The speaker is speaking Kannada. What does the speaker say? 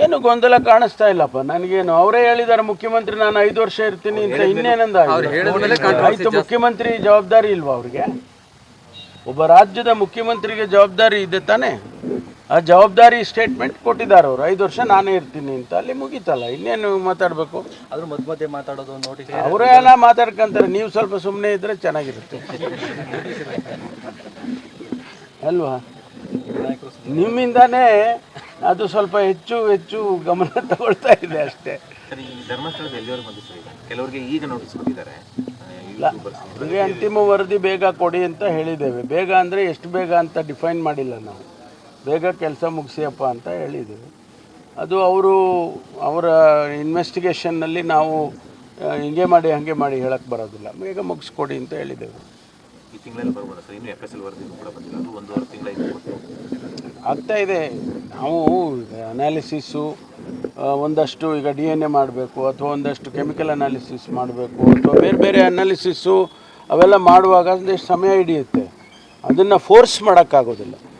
ಏನು ಗೊಂದಲ ಕಾಣಿಸ್ತಾ ಇಲ್ಲಪ್ಪ ನನಗೇನು. ಅವರೇ ಹೇಳಿದ್ದಾರೆ ಮುಖ್ಯಮಂತ್ರಿ ನಾನು 5 ವರ್ಷ ಇರ್ತೀನಿ ಅಂತ. ಇನ್ನೇನಂದ ಆಯ್ತು, ಮುಖ್ಯಮಂತ್ರಿ ಜವಾಬ್ದಾರಿ ಇಲ್ವಾ ಅವ್ರಿಗೆ? ಒಬ್ಬ ರಾಜ್ಯದ ಮುಖ್ಯಮಂತ್ರಿಗೆ ಜವಾಬ್ದಾರಿ ಇದೆ ತಾನೇ. ಆ ಜವಾಬ್ದಾರಿ ಸ್ಟೇಟ್ಮೆಂಟ್ ಕೊಟ್ಟಿದ್ದಾರೆ ಅವರು, 5 ವರ್ಷ ನಾನೇ ಇರ್ತೀನಿ ಅಂತ. ಅಲ್ಲಿ ಮುಗೀತಲ್ಲ, ಇನ್ನೇನು ಮಾತಾಡಬೇಕು? ಅದ್ರ ಮಧ್ಯೆ ಮಾತಾಡೋದು ನೋಟಿಸ್ ಅವರೇ ಎಲ್ಲ ಮಾತಾಡ್ಕೊಂತಾರೆ, ನೀವು ಸ್ವಲ್ಪ ಸುಮ್ಮನೆ ಇದ್ರೆ ಚೆನ್ನಾಗಿರುತ್ತೆ ಅಲ್ವಾ? ನಿಮ್ಮಿಂದಾನೇ ಅದು ಸ್ವಲ್ಪ ಹೆಚ್ಚು ಹೆಚ್ಚು ಗಮನ ತಗೊಳ್ತಾ ಇದೆ ಅಷ್ಟೇ. ಧರ್ಮಸ್ಥಳದ ಎಲ್ಲಿವರೆಗೂ ಬಂದು ಸರ್? ಕೆಲವರಿಗೆ ಈಗ ನೋಟಿಸ್ ಕೊಟ್ಟಿದ್ದಾರೆ. ಇಲ್ಲ, ಅವರಿಗೆ ಅಂತಿಮ ವರದಿ ಬೇಗ ಕೊಡಿ ಅಂತ ಹೇಳಿದ್ದೇವೆ. ಬೇಗ ಅಂದರೆ ಎಷ್ಟು ಬೇಗ ಅಂತ ಡಿಫೈನ್ ಮಾಡಿಲ್ಲ ನಾವು. ಬೇಗ ಕೆಲಸ ಮುಗಿಸಿಯಪ್ಪ ಅಂತ ಹೇಳಿದ್ದೇವೆ. ಅದು ಅವರ ಇನ್ವೆಸ್ಟಿಗೇಷನ್ನಲ್ಲಿ ನಾವು ಹಿಂಗೆ ಮಾಡಿ ಹಾಗೆ ಮಾಡಿ ಹೇಳಕ್ಕೆ ಬರೋದಿಲ್ಲ. ಬೇಗ ಮುಗಿಸ್ಕೊಡಿ ಅಂತ ಹೇಳಿದ್ದೇವೆ. ಈ ತಿಂಗಳಲ್ಲಿ ಬರ್ಬೋದು ಸರ್? ಇನ್ನು FSL ವರದಿ ಕೂಡ ಬಂದಿಲ್ಲ, ಅದು 1.5 ತಿಂಗಳಾಯಿತು. ಆಗ್ತಾ ಇದೆ. ನಾವು ಅನಾಲಿಸಿಸ್ಸು ಒಂದಷ್ಟು ಈಗ DNA ಮಾಡಬೇಕು, ಅಥವಾ ಒಂದಷ್ಟು ಕೆಮಿಕಲ್ ಅನಾಲಿಸಿಸ್ ಮಾಡಬೇಕು, ಅಥವಾ ಬೇರೆ ಬೇರೆ ಅನಾಲಿಸಿಸ್ಸು ಅವೆಲ್ಲ ಮಾಡುವಾಗ ಒಂದಷ್ಟು ಸಮಯ ಹಿಡಿಯುತ್ತೆ. ಅದನ್ನು ಫೋರ್ಸ್ ಮಾಡೋಕ್ಕಾಗೋದಿಲ್ಲ.